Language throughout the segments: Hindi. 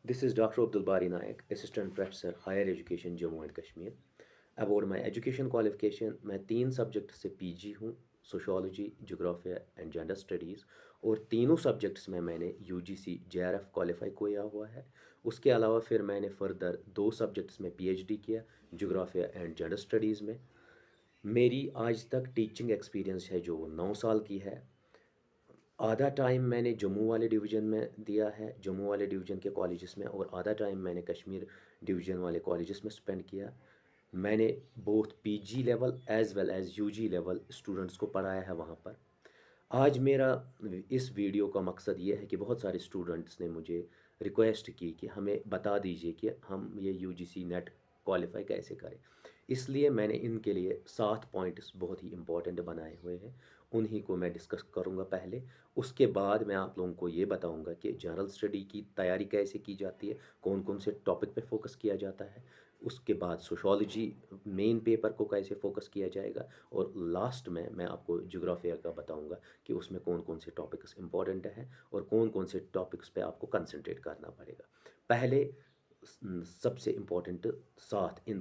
This is Dr. Abdul Bari Naik, Assistant Professor Higher Education Jammu and Kashmir. About my education qualification, मैं तीन सब्जेक्ट से पीजी हूँ, सोशोलॉजी, जोग्राफिया एंड जेंडर स्टडीज़, और तीनों सब्जेक्ट्स में मैंने यूजीसी जेआरएफ क्वालिफाई किया हुआ है। उसके अलावा फिर मैंने फर्दर दो सब्जेक्ट्स में पीएचडी किया, जोग्राफिया एंड जेंडर स्टडीज़ में। मेरी आज तक टीचिंग एक्सपीरियंस है जो 9 साल की है। आधा टाइम मैंने जम्मू वाले डिवीज़न में दिया है, जम्मू वाले डिवीज़न के कॉलेजेस में, और आधा टाइम मैंने कश्मीर डिवीज़न वाले कॉलेजेस में स्पेंड किया। मैंने both PG level as well as UG level students को पढ़ाया है वहाँ पर। आज मेरा इस वीडियो का मकसद ये है कि बहुत सारे स्टूडेंट्स ने मुझे रिक्वेस्ट की कि हमें बता दीजिए कि हम ये यूजीसी नेट क्वालिफाई कैसे करें। इसलिए मैंने इनके लिए 7 पॉइंट्स बहुत ही इम्पोर्टेंट बनाए हुए हैं, उन्हीं को मैं डिस्कस करूँगा पहले। उसके बाद मैं आप लोगों को ये बताऊँगा कि जनरल स्टडी की तैयारी कैसे की जाती है, कौन कौन से टॉपिक पे फोकस किया जाता है। उसके बाद सोशोलॉजी मेन पेपर को कैसे फोकस किया जाएगा, और लास्ट में मैं आपको जोग्राफिया का बताऊँगा कि उसमें कौन कौन से टॉपिक्स इंपॉर्टेंट हैं और कौन कौन से टॉपिक्स पे आपको कंसंट्रेट करना पड़ेगा। पहले सबसे इम्पोर्टेंट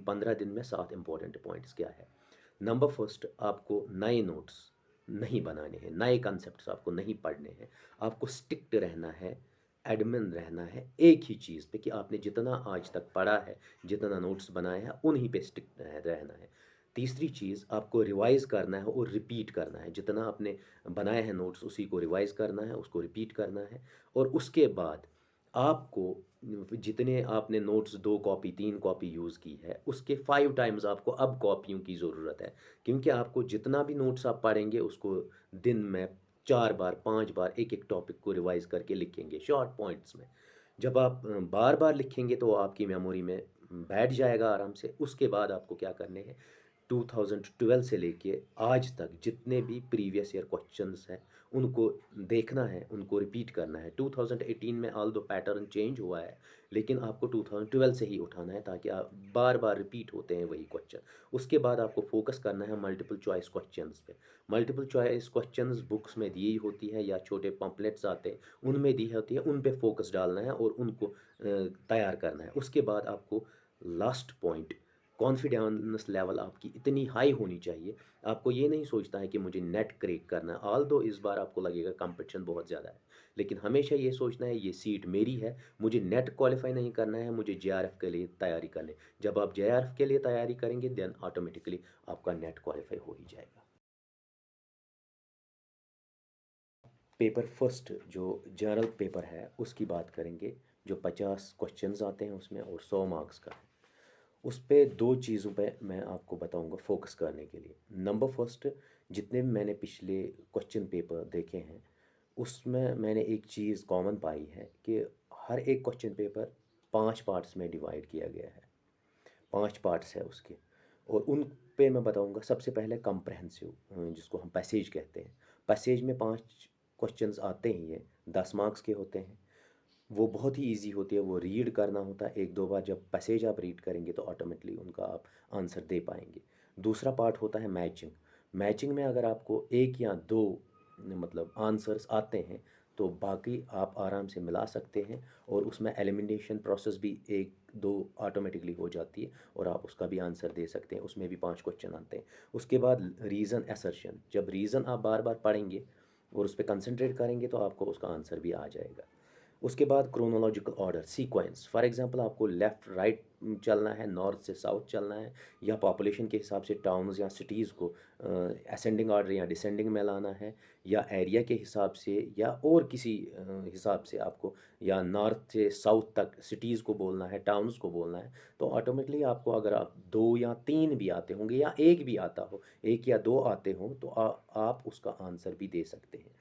15 दिन में 7 इम्पोर्टेंट पॉइंट्स क्या है। नंबर फर्स्ट, आपको नए नोट्स नहीं बनाने हैं, नए कंसेप्ट्स आपको नहीं पढ़ने हैं। आपको स्टिक्ट रहना है, एडमिन रहना है एक ही चीज़ पे कि आपने जितना आज तक पढ़ा है, जितना नोट्स बनाए हैं, उन्हीं पे स्टिक रहना है। तीसरी चीज़, आपको रिवाइज़ करना है और रिपीट करना है। जितना आपने बनाए हैं नोट्स उसी को रिवाइज़ करना है, उसको रिपीट करना है। और उसके बाद आपको जितने आपने नोट्स 2 कॉपी 3 कॉपी यूज़ की है, उसके 5 टाइम्स आपको अब कॉपियों की ज़रूरत है। क्योंकि आपको जितना भी नोट्स आप पढ़ेंगे उसको दिन में 4 बार 5 बार एक-एक टॉपिक को रिवाइज़ करके लिखेंगे शॉर्ट पॉइंट्स में। जब आप बार-बार लिखेंगे तो आपकी मेमोरी में बैठ जाएगा आराम से। उसके बाद आपको क्या करने हैं, 2012 से लेके आज तक जितने भी प्रीवियस ईयर क्वेश्चंस हैं उनको देखना है, उनको रिपीट करना है। 2018 में ऑल्दो पैटर्न चेंज हुआ है, लेकिन आपको 2012 से ही उठाना है ताकि आप बार-बार रिपीट होते हैं वही क्वेश्चन। उसके बाद आपको फोकस करना है मल्टीपल चॉइस क्वेश्चंस पे। मल्टीपल चॉइस क्वेश्चंस बुक्स में दी ही होती है या छोटे पम्पलेट्स आते हैं, उनमें दी होती है, उन पे फोकस डालना है और उनको तैयार करना है। उसके बाद आपको लास्ट पॉइंट, कॉन्फिडेंस लेवल आपकी इतनी हाई होनी चाहिए। आपको ये नहीं सोचता है कि मुझे नेट क्रैक करना है, ऑल्दो इस बार आपको लगेगा कंपटीशन बहुत ज़्यादा है, लेकिन हमेशा ये सोचना है ये सीट मेरी है, मुझे नेट क्वालिफाई नहीं करना है, मुझे जेआरएफ के लिए तैयारी करनी है। जब आप जेआरएफ के लिए तैयारी करेंगे देन ऑटोमेटिकली आपका नेट क्वालिफाई हो ही जाएगा। पेपर फर्स्ट जो जनरल पेपर है उसकी बात करेंगे, जो 50 क्वेश्चंस आते हैं उसमें और 100 मार्क्स का है। उस पे दो चीज़ों पे मैं आपको बताऊंगा फोकस करने के लिए। नंबर फर्स्ट, जितने भी मैंने पिछले क्वेश्चन पेपर देखे हैं उसमें मैंने एक चीज़ कॉमन पाई है कि हर एक क्वेश्चन पेपर 5 पार्ट्स में डिवाइड किया गया है। 5 पार्ट्स है उसके, और उन पे मैं बताऊंगा। सबसे पहले कम्प्रहेंसिव, जिसको हम पैसेज कहते हैं। पैसेज में 5 क्वेश्चंस आते ही हैं, 10 मार्क्स के होते हैं। वो बहुत ही इजी होती है, वो रीड करना होता है। एक दो बार जब पैसेज आप रीड करेंगे तो ऑटोमेटिकली उनका आप आंसर दे पाएंगे। दूसरा पार्ट होता है मैचिंग। मैचिंग में अगर आपको एक या दो मतलब आंसर्स आते हैं तो बाकी आप आराम से मिला सकते हैं, और उसमें एलिमिनेशन प्रोसेस भी एक दो ऑटोमेटिकली हो जाती है और आप उसका भी आंसर दे सकते हैं। उसमें भी 5 क्वेश्चन आते हैं। उसके बाद रीज़न असर्शन, जब रीज़न आप बार बार पढ़ेंगे और उस पर कंसंट्रेट करेंगे तो आपको उसका आंसर भी आ जाएगा। उसके बाद chronological order sequence, for example आपको लेफ़्ट राइट चलना है, नॉर्थ से साउथ चलना है, या पॉपुलेशन के हिसाब से टाउन्स या सिटीज़ को असेंडिंग ऑर्डर या डिसेंडिंग में लाना है, या एरिया के हिसाब से, या और किसी हिसाब से आपको, या नॉर्थ से साउथ तक सिटीज़ को बोलना है, टाउन्स को बोलना है। तो ऑटोमेटिकली आपको, अगर आप 2 या 3 भी आते होंगे या एक भी आता हो, 1 या 2 आते हों, तो आप उसका आंसर भी दे सकते हैं।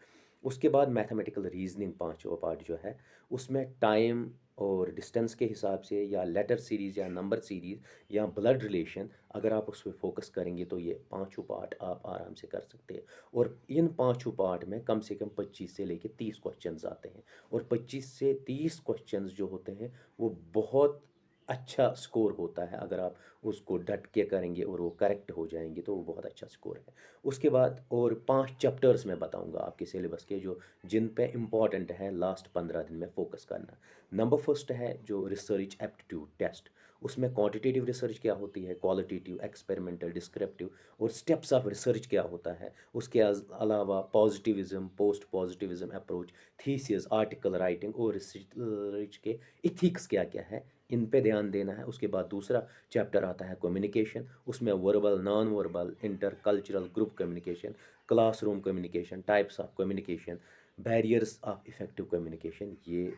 उसके बाद मैथमेटिकल रीजनिंग पांचवा पार्ट जो है, उसमें टाइम और डिस्टेंस के हिसाब से, या लेटर सीरीज़ या नंबर सीरीज़ या ब्लड रिलेशन, अगर आप उस पर फोकस करेंगे तो ये पांचों पार्ट आप आराम से कर सकते हैं। और इन पांचों पार्ट में कम से कम 25 से लेकर 30 क्वेश्चंस आते हैं, और 25 से 30 क्वेश्चंस जो होते हैं वो बहुत अच्छा स्कोर होता है। अगर आप उसको डट के करेंगे और वो करेक्ट हो जाएंगे तो वो बहुत अच्छा स्कोर है। उसके बाद और 5 चैप्टर्स मैं बताऊंगा आपके सिलेबस के, जो जिन पे इम्पॉर्टेंट है लास्ट 15 दिन में फोकस करना। नंबर फर्स्ट है जो रिसर्च एप्टीट्यूड टेस्ट। उसमें क्वांटिटेटिव रिसर्च क्या होती है, क्वालिटेटिव, एक्सपेरिमेंटल, डिस्क्रिप्टिव, और स्टेप्स ऑफ रिसर्च क्या होता है। उसके अलावा positivism, post positivism approach, thesis, article writing और रिसर्च के इथिक्स क्या क्या है, इन पे ध्यान देना है। उसके बाद दूसरा चैप्टर आता है कम्युनिकेशन। उसमें verbal, non verbal, inter cultural, group communication, classroom communication, types of communication, barriers of effective communication, ये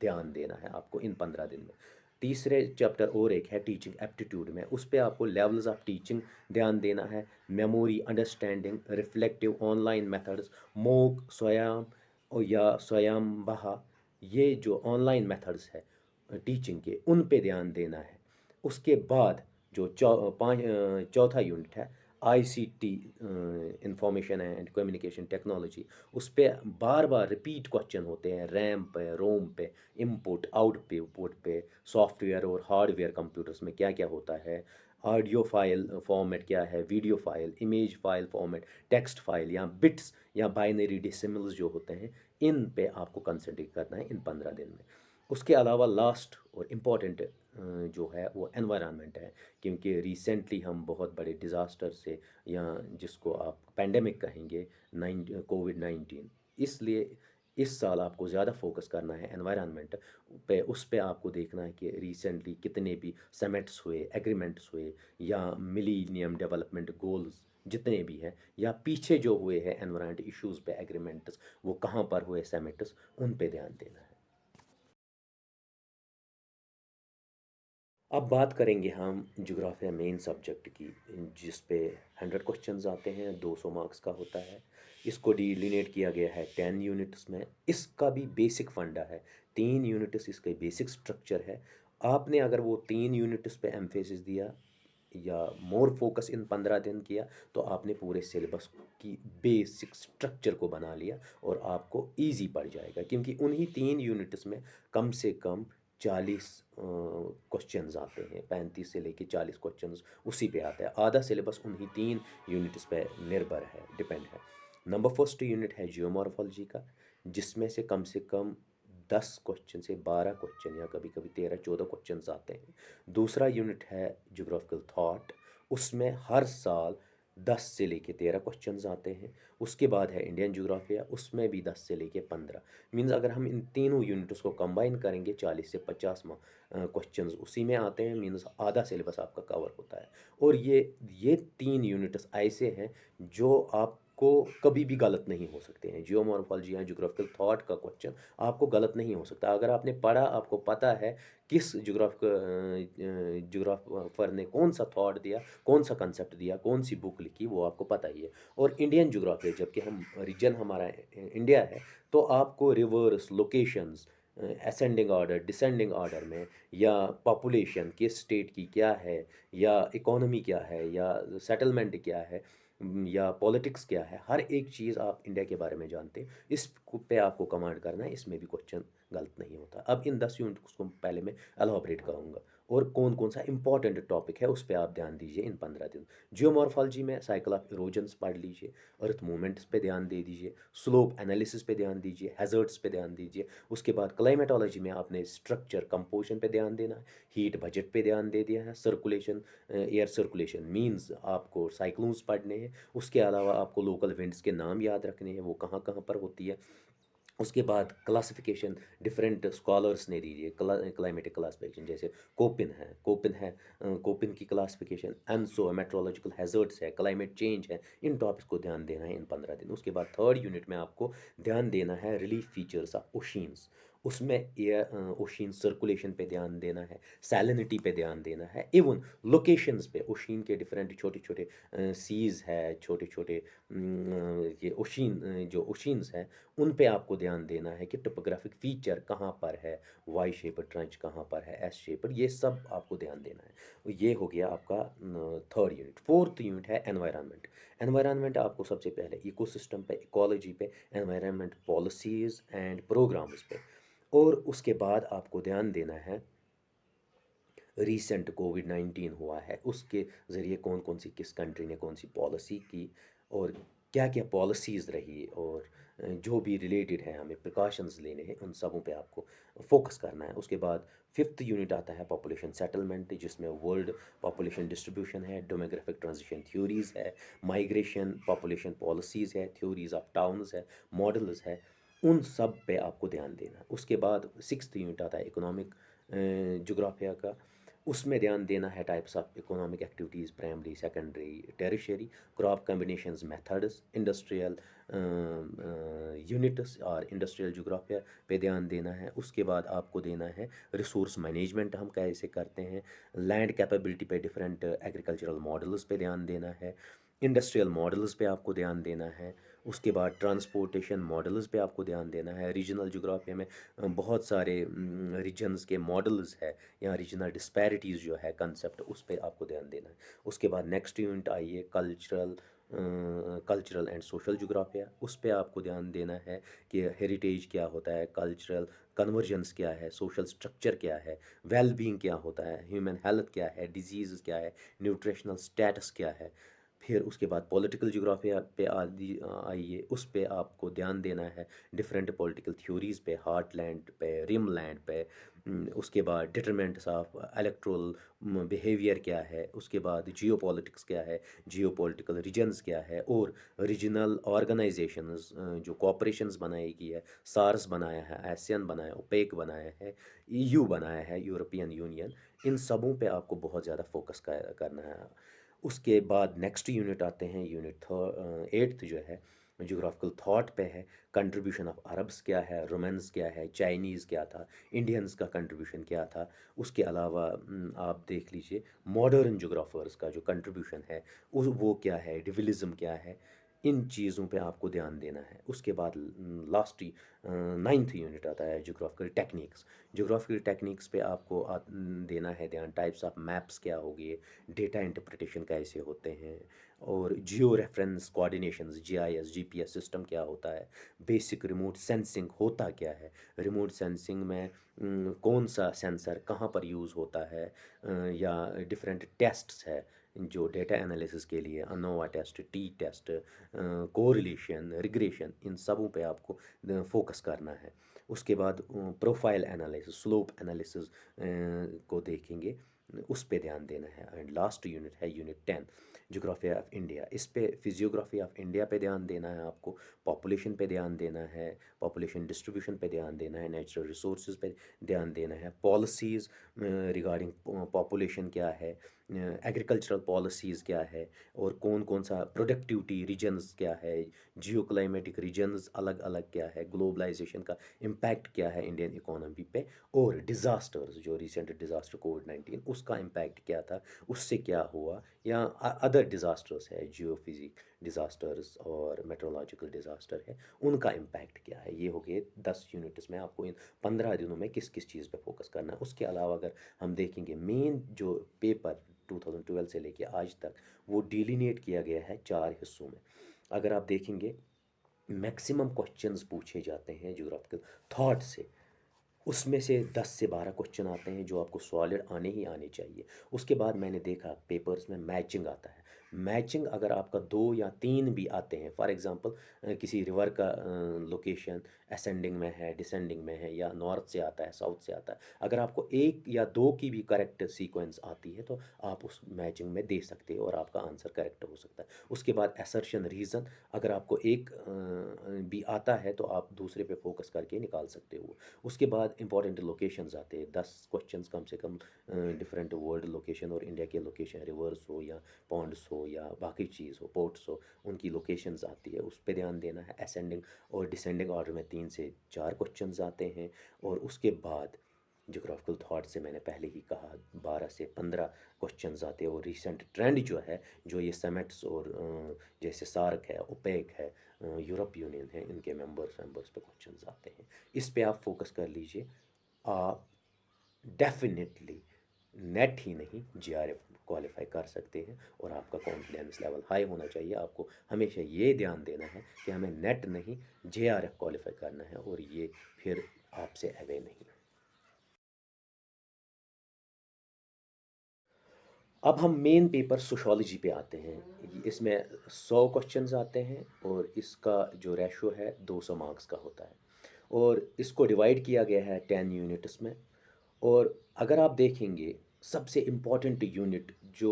ध्यान देना है आपको इन 15 दिन में। तीसरे चैप्टर और एक है टीचिंग एप्टीट्यूड में, उस पर आपको लेवल्स ऑफ टीचिंग ध्यान देना है। Memory, understanding, reflective, online methods, MOOC, स्वयं और या स्वयं बहा, ये जो ऑनलाइन मेथड्स है टीचिंग के, उन पे ध्यान देना है। उसके बाद जो चौथा यूनिट है ICT, information and communication technology, उस पे बार बार रिपीट क्वेश्चन होते हैं, रैम पे, रोम पे, इनपुट आउटपुट पे, सॉफ्टवेयर और हार्डवेयर कंप्यूटर्स में क्या क्या होता है, ऑडियो फाइल फॉर्मेट क्या है, video file, image file format, text file या बिट्स या बाइनरी डेसिमल्स जो होते हैं, इन पे आपको कंसंट्रेट करना है इन 15 दिन में। उसके अलावा लास्ट और इम्पॉर्टेंट जो है वो एनवायरनमेंट है, क्योंकि रिसेंटली हम बहुत बड़े डिज़ास्टर से, या जिसको आप पेंडेमिक कहेंगे, कोविड 19, इसलिए इस साल आपको ज़्यादा फोकस करना है एनवायरनमेंट पे। उस पे आपको देखना है कि रिसेंटली कितने भी समिट्स हुए, एग्रीमेंट्स हुए, या मिलीनियम डेवलपमेंट गोल्स जितने भी हैं, या पीछे जो हुए हैं एनवायरनमेंट इश्यूज़ पे एग्रीमेंट्स, वो कहाँ पर हुए समिट्स, उन पे ध्यान देना है। अब बात करेंगे हम जोग्राफिया मेन सब्जेक्ट की, जिस पे 100 क्वेश्चंस आते हैं, 200 मार्क्स का होता है। इसको डिलिनेट किया गया है 10 यूनिट्स में। इसका भी बेसिक फंडा है, 3 यूनिट्स इसका बेसिक स्ट्रक्चर है। आपने अगर वो 3 यूनिट्स पे एम्फेसिस दिया या मोर फोकस इन 15 दिन किया, तो आपने पूरे सिलेबस की बेसिक स्ट्रक्चर को बना लिया और आपको इजी पड़ जाएगा, क्योंकि उन्हीं 3 यूनिट्स में कम से कम 40 क्वेश्चंस आते हैं, 35 से लेके 40 क्वेश्चंस उसी पे आता है। आधा सिलेबस उन्हीं 3 यूनिट्स पे निर्भर है, डिपेंड है। नंबर फर्स्ट यूनिट है जियोमॉर्फोलॉजी का, जिसमें से कम 10 क्वेश्चन से 12 क्वेश्चन, या कभी कभी 13-14 क्वेश्चन आते हैं। दूसरा यूनिट है जोग्राफिकल थॉट, उसमें हर साल 10 से लेके 13 क्वेश्चंस आते हैं। उसके बाद है इंडियन जोग्राफिया, उसमें भी 10 से लेके 15। मीन्स अगर हम इन तीनों यूनिट्स को कंबाइन करेंगे, 40 से 50 क्वेश्चंस उसी में आते हैं। मीन्स आधा सिलेबस आपका कवर होता है। और ये 3 यूनिट्स ऐसे हैं जो आपको कभी भी गलत नहीं हो सकते हैं। जियोमॉर्फोलॉजी या जोग्राफिकल थॉट का क्वेश्चन आपको गलत नहीं हो सकता। अगर आपने पढ़ा, आपको पता है किस जोग्राफर ने कौन सा थॉट दिया, कौन सा कंसेप्ट दिया, कौन सी बुक लिखी, वो आपको पता ही है। और इंडियन जोग्राफी, जबकि हम रीजन हमारा इंडिया है, तो आपको reverse, locations, ascending order, descending order में, या पॉपुलेशन किस स्टेट की क्या है, या इकोनॉमी क्या है, या सेटलमेंट क्या है, या पॉलिटिक्स क्या है, हर एक चीज़ आप इंडिया के बारे में जानते हैं। इस पे आपको कमांड करना है, इसमें भी क्वेश्चन गलत नहीं होता। अब इन 10 यूनिट को पहले मैं एलोबरेट करूँगा, और कौन कौन सा इंपॉर्टेंट टॉपिक है उस पर आप ध्यान दीजिए इन 15 दिन। जियोमॉर्फोलॉजी में साइकिल ऑफ इरोजन्स पढ़ लीजिए, अर्थ मूवमेंट्स पे ध्यान दे दीजिए, स्लोप एनालिसिस पे ध्यान दीजिए, हैज़र्ड्स पे ध्यान दीजिए। उसके बाद क्लाइमेटोलॉजी में आपने स्ट्रक्चर कंपोजिशन पे ध्यान देना है, हीट बजट पे ध्यान दे दिया है, सर्कुलेशन, एयर सर्कुलेशन मींस आपको साइक्लोन्स पढ़ने हैं। उसके अलावा आपको लोकल विंड्स के नाम याद रखने हैं, वो कहाँ कहाँ पर होती है। उसके बाद क्लासिफिकेशन डिफरेंट स्कॉलर्स ने दीजिए, क्लाइमेटिक क्लासिफिकेशन, जैसे कोपिन की क्लासिफिकेशन, एनसो मेट्रोलॉजिकल हैजर्ड्स है, क्लाइमेट चेंज है। इन टॉपिक्स को ध्यान देना है इन 15 दिन। उसके बाद थर्ड यूनिट में आपको ध्यान देना है रिलीफ फीचर्स ऑफ ओशियंस। उसमें एयर ओशियन सर्कुलेशन पे ध्यान देना है, सैलिनिटी पे ध्यान देना है, इवन लोकेशंस पे, ओशियन के डिफरेंट छोटे छोटे सीज़ है, छोटे छोटे ये ओशियन, जो ओशियंस हैं, उन पे आपको ध्यान देना है कि टोपोग्राफिक फीचर कहाँ पर है, वाई शेपर ट्रंच कहाँ पर है, एस शेपर, ये सब आपको ध्यान देना है। ये हो गया आपका थर्ड यूनिट। फोर्थ यूनिट है एनवायरनमेंट। एनवायरनमेंट आपको सबसे पहले इकोसिस्टम पे, इकोलॉजी पे, एनवायरनमेंट पॉलिसीज़ एंड प्रोग्राम्स पे, और उसके बाद आपको ध्यान देना है रीसेंट कोविड-19 हुआ है, उसके ज़रिए कौन-कौन सी किस कंट्री ने कौन-सी पॉलिसी की और क्या-क्या पॉलिसीज़ रही और जो भी रिलेटेड है हमें प्रिकॉशंस लेने हैं, उन सबों पे आपको फ़ोकस करना है। उसके बाद 5th यूनिट आता है पॉपुलेशन सेटलमेंट जिसमें वर्ल्ड पॉपुलेशन डिस्ट्रीब्यूशन है, डेमोग्राफिक ट्रांजिशन थ्योरीज़ है, माइग्रेशन पॉपुलेशन पॉलिसीज़ है, थ्योरीज़ ऑफ टाउन्स है, मॉडल्स है, उन सब पे आपको ध्यान देना है। उसके बाद 6th यूनिट आता है इकोनॉमिक जोग्राफिया का, उसमें ध्यान देना है types of economic activities primary, secondary, tertiary, crop combinations, methods, industrial units और इंडस्ट्रियल जोग्राफिया पे ध्यान देना है। उसके बाद आपको देना है रिसोर्स मैनेजमेंट हम कैसे करते हैं, लैंड कैपेबिलिटी पे डिफरेंट एग्रीकल्चरल मॉडल्स पे ध्यान देना है, इंडस्ट्रियल मॉडल्स पे आपको ध्यान देना है। उसके बाद ट्रांसपोर्टेशन मॉडल्स पे आपको ध्यान देना है। रीजनल जोग्राफिया में बहुत सारे रीजन्स के मॉडल्स है या रीजनल डिस्पैरिटीज़ जो है कंसेप्ट उस पे आपको ध्यान देना है। उसके बाद नेक्स्ट यूनिट आई है कल्चरल एंड सोशल जोग्राफिया, उस पे आपको ध्यान देना है कि हेरिटेज क्या होता है, कल्चरल कन्वर्जेंस क्या है, सोशल स्ट्रक्चर क्या है, वेल बीइंग क्या होता है, ह्यूमन हेल्थ क्या है, डिजीज़ क्या है, न्यूट्रिशनल स्टेटस क्या है। फिर उसके बाद पॉलिटिकल जोग्राफिया पे आइए, उस पे आपको ध्यान देना है डिफरेंट पॉलिटिकल थ्योरीज़ पे, हार्टलैंड पे, रिमलैंड पे। उसके बाद डिटरमिनेंट्स ऑफ इलेक्टोरल बिहेवियर क्या है, उसके बाद जियोपॉलिटिक्स क्या है, जियोपॉलिटिकल रीजन्स क्या है और रीजनल ऑर्गेनाइजेशंस जो कॉपरेशंस बनाई है, सार्स बनाया है, एशियन बनाया, ओपेक बनाया है, ईयू बनाया है, यूरोपियन यूनियन, इन सबों पे आपको बहुत ज़्यादा फोकस करना है। उसके बाद नेक्स्ट यूनिट आते हैं, यूनिट 8th जो है ज्योग्राफिकल थॉट पे है। कंट्रीब्यूशन ऑफ अरब्स क्या है, रोमन्स क्या है, चाइनीज़ क्या था, इंडियंस का कंट्रीब्यूशन क्या था। उसके अलावा आप देख लीजिए मॉडर्न जोग्राफर्स का जो कंट्रीब्यूशन है उस वो क्या है, डिविलिज्म क्या है, इन चीज़ों पे आपको ध्यान देना है। उसके बाद लास्ट 9th यूनिट आता है जोग्राफिकल टेक्निक्स। जोग्राफिकल टेक्निक्स पे आपको देना है ध्यान, टाइप्स ऑफ मैप्स क्या हो गए, डेटा इंटरप्रिटेशन कैसे होते हैं और geo reference coordinations, GIS, GPS system क्या होता है, बेसिक रिमोट सेंसिंग होता क्या है, रिमोट सेंसिंग में कौन सा सेंसर कहाँ पर यूज़ होता है, या डिफरेंट टेस्ट्स है जो डेटा एनालिसिस के लिए, ANOVA test, T test, correlation, regression, इन सबों पे आपको फोकस करना है। उसके बाद प्रोफाइल एनालिसिस, स्लोप एनालिसिस को देखेंगे, उस पे ध्यान देना है। एंड लास्ट यूनिट है यूनिट 10 जोग्राफी ऑफ इंडिया, इस पे फिजियोग्राफी ऑफ इंडिया पे ध्यान देना है आपको, पॉपुलेशन पे ध्यान देना है, पॉपुलेशन डिस्ट्रीब्यूशन पे ध्यान देना है, नेचुरल रिसोर्सेज पे ध्यान देना है, पॉलिसीज़ रिगार्डिंग पॉपुलेशन क्या है, एग्रीकल्चरल पॉलिसीज़ क्या है और कौन कौन सा प्रोडक्टिविटी रीजन्स क्या है, जियो क्लाइमेटिक रीजन्स अलग अलग क्या है, ग्लोबलाइजेशन का इम्पैक्ट क्या है इंडियन इकोनॉमी पे, और डिज़ास्टर्स जो रिसेंट डिज़ास्टर कोविड-19 उसका इम्पैक्ट क्या था, उससे क्या हुआ, या अदर डिज़ास्टर्स है, जियोफिजिक डिज़ास्टर्स और मेट्रोलॉजिकल डिज़ास्टर है, उनका इम्पैक्ट क्या है। ये हो गए 10 यूनिट्स में आपको इन 15 दिनों में किस किस चीज़ पे फोकस करना है। उसके अलावा अगर हम देखेंगे मेन जो पेपर 2012 से लेके आज तक वो डिलीनेट किया गया है 4 हिस्सों में। अगर आप देखेंगे मैक्सिमम क्वेश्चंस पूछे जाते हैं ज्योग्राफिकल थॉट से, उसमें से 10 से 12 क्वेश्चन आते हैं जो आपको सॉलिड आने ही आने चाहिए। उसके बाद मैंने देखा पेपर्स में मैचिंग आता है। मैचिंग अगर आपका 2 या 3 भी आते हैं, फॉर एग्ज़ाम्पल किसी रिवर का लोकेशन असेंडिंग में है, डिसेंडिंग में है या नॉर्थ से आता है, साउथ से आता है। अगर आपको 1 या 2 की भी करेक्ट सीक्वेंस आती है तो आप उस मैचिंग में दे सकते हो और आपका आंसर करेक्ट हो सकता है। उसके बाद असर्शन रीज़न, अगर आपको एक भी आता है तो आप दूसरे पे फोकस करके निकाल सकते हो। उसके बाद इंपॉर्टेंट लोकेशंस आते हैं, 10 क्वेश्चंस कम से कम डिफरेंट वर्ल्ड लोकेशन और इंडिया के लोकेशन, रिवर्स हो या पॉन्ड्स हो या बाकी चीज़ हो, पोर्ट्स हो, उनकी लोकेशंस आती है, उस पे ध्यान देना है। असेंडिंग और डिसेंडिंग ऑर्डर में 3 से 4 क्वेश्चंस आते हैं। और उसके बाद ज्योग्राफिकल थॉट से मैंने पहले ही कहा 12 से 15 क्वेश्चंस आते हैं। और रिसेंट ट्रेंड जो है, जो ये समिट्स और जैसे सार्क है, ओपेक है, यूरोप यूनियन है, इनके मेंबर्स पे क्वेश्चंस आते हैं। इस पे आप फोकस कर लीजिए, आप डेफिनेटली नेट ही नहीं जीआरएफ क्वालिफाई कर सकते हैं। और आपका कॉन्फिडेंस लेवल हाई होना चाहिए। आपको हमेशा ये ध्यान देना है कि हमें नेट नहीं जेआरएफ क्वालिफाई करना है, और ये फिर आपसे अवे नहीं। अब हम मेन पेपर सोशोलॉजी पे आते हैं। इसमें 100 क्वेश्चंस आते हैं और इसका जो रेशो है 200 मार्क्स का होता है, और इसको डिवाइड किया गया है 10 यूनिट्स में। और अगर आप देखेंगे, सबसे इम्पॉर्टेंट यूनिट जो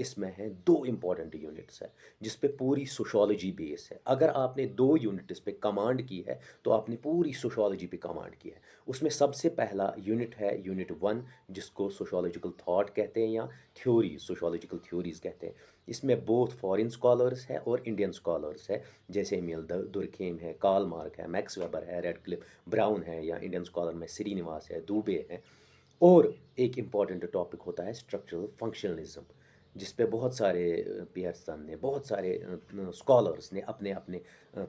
इसमें है, दो इम्पॉर्टेंट यूनिट्स है जिस पे पूरी सोशोलॉजी बेस है। अगर आपने दो यूनिट इस पे कमांड की है तो आपने पूरी सोशोलॉजी पे कमांड की है। उसमें सबसे पहला यूनिट है यूनिट 1, जिसको सोशोलॉजिकल थॉट कहते हैं या थ्योरी, सोशोलॉजिकल थ्योरीज कहते हैं। इसमें बोथ फॉरेन स्कॉलर्स है और इंडियन स्कॉलर्स है, जैसे एमिल दुर्खेम है, कार्ल मार्क है, मैक्स वेबर है, रेडक्लिफ ब्राउन है, या इंडियन स्कॉलर में श्रीनिवास है, दुबे है। और एक इम्पॉर्टेंट टॉपिक होता है स्ट्रक्चरल फंक्शनलिज्म, जिस पे बहुत सारे पियर्सन ने, बहुत सारे स्कॉलर्स ने अपने अपने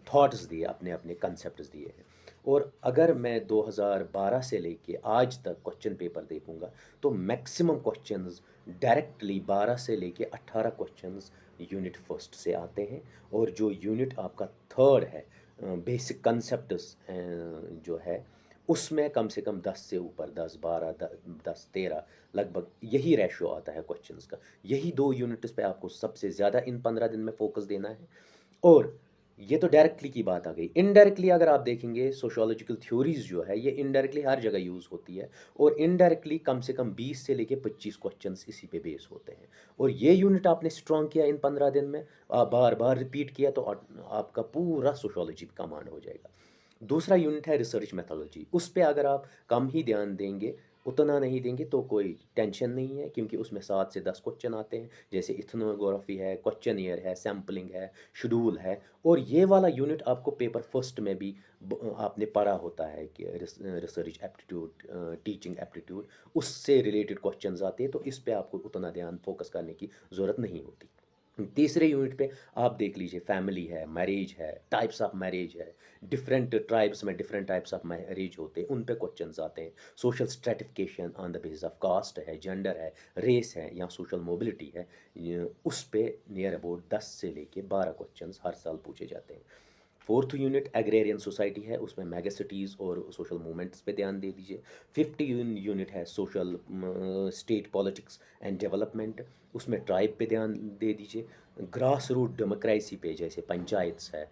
थॉट्स दिए, अपने अपने कंसेप्ट्स दिए हैं। और अगर मैं 2012 से लेके आज तक क्वेश्चन पेपर देखूंगा तो मैक्सिमम क्वेश्चंस डायरेक्टली 12 से लेके 18 क्वेश्चंस यूनिट फर्स्ट से आते हैं। और जो यूनिट आपका थर्ड है, बेसिक कंसेप्ट्स जो है, उसमें कम से कम 10 से ऊपर, 10 12 10 13 लगभग यही रेशियो आता है क्वेश्चंस का। यही दो यूनिट्स पे आपको सबसे ज़्यादा इन 15 दिन में फोकस देना है। और ये तो डायरेक्टली की बात आ गई। इनडायरेक्टली अगर आप देखेंगे, सोशियोलॉजिकल थ्योरीज जो है ये इनडायरेक्टली हर जगह यूज़ होती है, और इनडायरेक्टली कम से कम 20 से लेके 25 क्वेश्चंस इसी पे बेस होते हैं। और ये यूनिट आपने स्ट्रॉन्ग किया इन 15 दिन में, बार बार रिपीट किया, तो आपका पूरा सोशियोलॉजी कमांड हो जाएगा। दूसरा यूनिट है रिसर्च मेथोलॉजी। उस पे अगर आप कम ही ध्यान देंगे, उतना नहीं देंगे, तो कोई टेंशन नहीं है, क्योंकि उसमें 7 से 10 क्वेश्चन आते हैं, जैसे इथनोग्राफी है, क्वेश्चनियर है, सैम्पलिंग है, शेड्यूल है। और ये वाला यूनिट आपको पेपर फर्स्ट में भी आपने पढ़ा होता है कि रिसर्च एप्टीट्यूड, टीचिंग एप्टीट्यूड, उससे रिलेटेड क्वेश्चंस आते हैं, तो इस पे आपको उतना ध्यान फोकस करने की ज़रूरत नहीं होती। तीसरे यूनिट पे आप देख लीजिए, फैमिली है, मैरिज है, टाइप्स ऑफ मैरिज है, डिफरेंट ट्राइब्स में डिफरेंट टाइप्स ऑफ मैरिज होते हैं, उन पे क्वेश्चंस आते हैं। Social stratification on the basis of caste है, जेंडर है, रेस है, या सोशल मोबिलिटी है, उस पे नियर अबाउट 10 से लेके 12 क्वेश्चंस हर साल पूछे जाते हैं। फोर्थ यूनिट एग्रेरियन सोसाइटी है, उसमें मेगासिटीज़ और सोशल मूवमेंट्स पे ध्यान दे दीजिए। फिफ्थ यूनिट है social state politics and development, उसमें ट्राइब पे ध्यान दे दीजिए। ग्रास रूट डेमोक्रेसी पे, जैसे पंचायत्स है,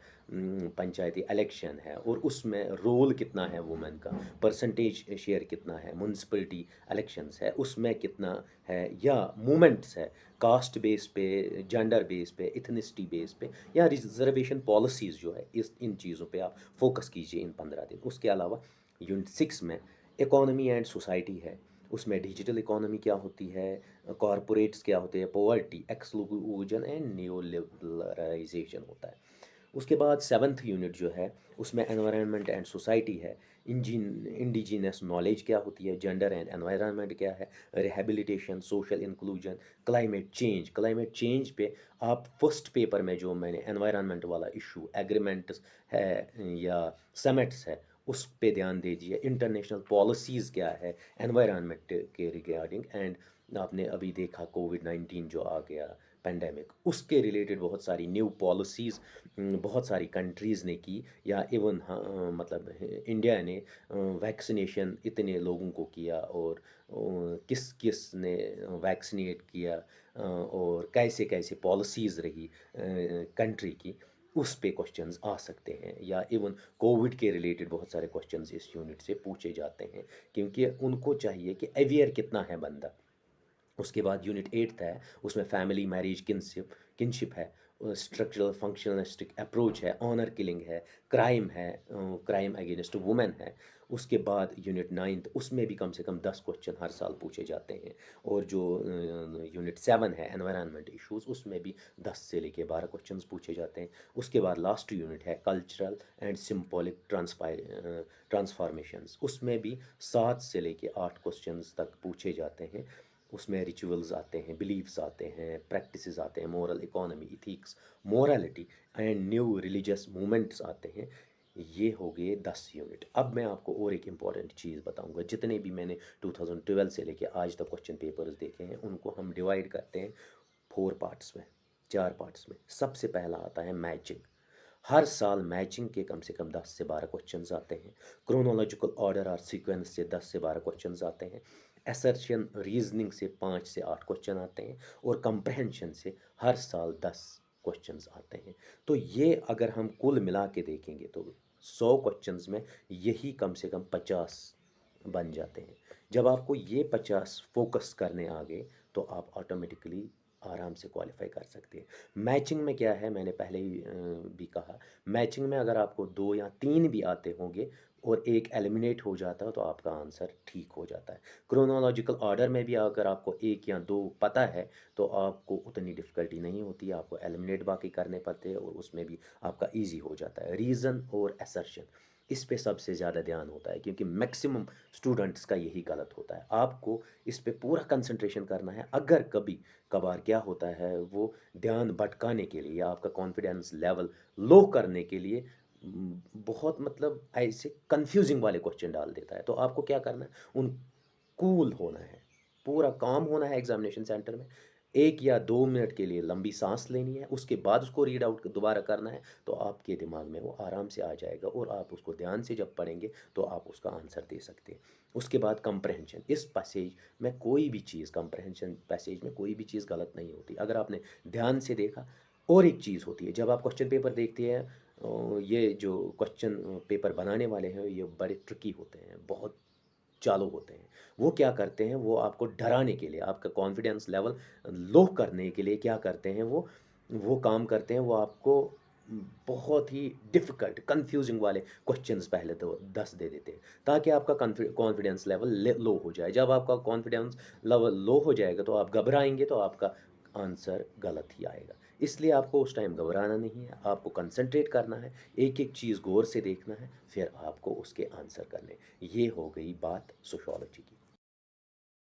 पंचायती इलेक्शन है, और उसमें रोल कितना है वुमेन का, परसेंटेज शेयर कितना है, म्यूनसिपलिटी इलेक्शंस है उसमें कितना है, या मूवमेंट्स है, कास्ट बेस पे, जेंडर बेस पे, इथनिसिटी बेस पे, या रिजर्वेशन पॉलिसीज़ जो है, इस इन चीज़ों पे आप फोकस कीजिए इन 15 दिन। उसके अलावा यूनिट 6 में इकोनॉमी एंड सोसाइटी है, उसमें डिजिटल इकोनॉमी क्या होती है, कॉरपोरेट्स क्या होते हैं, poverty, exclusion and new liberalisation होता है। उसके बाद सेवन्थ यूनिट जो है, उसमें एनवायरनमेंट एंड सोसाइटी है, इंडिजीनस नॉलेज क्या होती है, जेंडर एंड एनवायरनमेंट क्या है, rehabilitation, social inclusion, climate change पे आप फर्स्ट पेपर में, जो मैंने एनवायरनमेंट वाला इशू, एग्रीमेंट्स है या समिट्स है, उस पे ध्यान दीजिए। इंटरनेशनल पॉलिसीज़ क्या है एनवायरनमेंट के रिगार्डिंग, एंड आपने अभी देखा कोविड-19 जो आ गया, पेंडेमिक, उसके रिलेटेड बहुत सारी न्यू पॉलिसीज़ बहुत सारी कंट्रीज़ ने की, या इवन हाँ, मतलब इंडिया ने वैक्सीनेशन इतने लोगों को किया, और किस किस ने वैक्सीनेट किया, और कैसे कैसे पॉलिसीज़ रही कंट्री की, उस पे क्वेश्चंस आ सकते हैं। या इवन कोविड के रिलेटेड बहुत सारे क्वेश्चंस इस यूनिट से पूछे जाते हैं, क्योंकि उनको चाहिए कि अवेयर कितना है बंदा। उसके बाद यूनिट 8 है, उसमें फैमिली, मैरिज, किनशिप है, स्ट्रक्चरल फंक्शनलिस्टिक अप्रोच है, ऑनर किलिंग है, क्राइम है, क्राइम अगेंस्ट वुमेन है। उसके बाद यूनिट 9, उसमें भी कम से कम 10 क्वेश्चन हर साल पूछे जाते हैं। और जो यूनिट 7 है, एनवायरनमेंट इश्यूज, उसमें भी 10 से लेके 12 क्वेश्चन पूछे जाते हैं। उसके बाद लास्ट यूनिट है कल्चरल एंड सिम्बॉलिक ट्रांसफॉर्मेशंस, उसमें भी 7 से लेके 8 क्वेश्चंस तक पूछे जाते हैं। उसमें रिचुअल्स आते हैं, बिलीव्स आते हैं, प्रैक्टिसेस आते हैं, moral economy, ethics, morality and new religious movements आते हैं। ये हो गए 10 यूनिट। अब मैं आपको और एक इम्पॉर्टेंट चीज़ बताऊंगा। जितने भी मैंने 2012 से लेके आज तक क्वेश्चन पेपर्स देखे हैं, उनको हम डिवाइड करते हैं 4 पार्ट्स में, 4 पार्ट्स में। सबसे पहला आता है मैचिंग। हर साल मैचिंग के कम से कम 10 से 12 क्वेश्चंस आते हैं। क्रोनोलॉजिकल ऑर्डर और सीक्वेंस से 10 से 12 क्वेश्चंस आते हैं। असर्शन रीजनिंग से 5 से 8 क्वेश्चन आते हैं और कंप्रहेंशन से हर साल 10 क्वेश्चंस आते हैं। तो ये अगर हम कुल मिला के देखेंगे तो 100 क्वेश्चंस में यही कम से कम 50 बन जाते हैं। जब आपको ये 50 फोकस करने आ गए तो आप ऑटोमेटिकली आराम से क्वालिफाई कर सकते हैं। मैचिंग में क्या है, मैंने पहले ही भी कहा, मैचिंग में अगर आपको 2 या 3 भी आते होंगे और एक एलिमिनेट हो जाता है तो आपका आंसर ठीक हो जाता है। क्रोनोलॉजिकल ऑर्डर में भी अगर आपको 1 या 2 पता है तो आपको उतनी डिफ़िकल्टी नहीं होती है, आपको एलिमिनेट बाकी करने पड़ते हैं और उसमें भी आपका ईज़ी हो जाता है। रीज़न और असर्शन, इस पे सबसे ज़्यादा ध्यान होता है क्योंकि मैक्सिमम स्टूडेंट्स का यही गलत होता है। आपको इस पे पूरा कंसंट्रेशन करना है। अगर कभी कभार क्या होता है, वो ध्यान भटकाने के लिए या आपका कॉन्फिडेंस लेवल लो करने के लिए बहुत मतलब ऐसे कंफ्यूजिंग वाले क्वेश्चन डाल देता है। तो आपको क्या करना है, उन कूल होना है, पूरा काम होना है एग्जामिनेशन सेंटर में। 1 या 2 मिनट के लिए लंबी सांस लेनी है, उसके बाद उसको रीड आउट दोबारा करना है, तो आपके दिमाग में वो आराम से आ जाएगा और आप उसको ध्यान से जब पढ़ेंगे तो आप उसका आंसर दे सकते हैं। उसके बाद कंप्रहेंशन, इस पैसेज में कोई भी चीज़, कंप्रहेंशन पैसेज में कोई भी चीज़ गलत नहीं होती अगर आपने ध्यान से देखा। और एक चीज़ होती है, जब आप क्वेश्चन पेपर देखते हैं, ये जो क्वेश्चन पेपर बनाने वाले हैं ये बड़े ट्रिकी होते हैं, बहुत चालू होते हैं। वो क्या करते हैं, वो आपको डराने के लिए, आपका कॉन्फिडेंस लेवल लो करने के लिए क्या करते हैं, वो काम करते हैं, वो आपको बहुत ही डिफ़िकल्ट, कन्फ्यूज़िंग वाले क्वेश्चंस पहले तो 10 दे देते हैं, ताकि आपका कॉन्फिडेंस लेवल लो हो जाए। जब आपका कॉन्फिडेंस लेवल लो हो जाएगा तो आप घबराएँगे तो आपका आंसर गलत ही आएगा। इसलिए आपको उस टाइम घबराना नहीं है, आपको कंसंट्रेट करना है, एक-एक चीज़ गौर से देखना है, फिर आपको उसके आंसर करने हैं। ये हो गई बात सोशियोलॉजी की।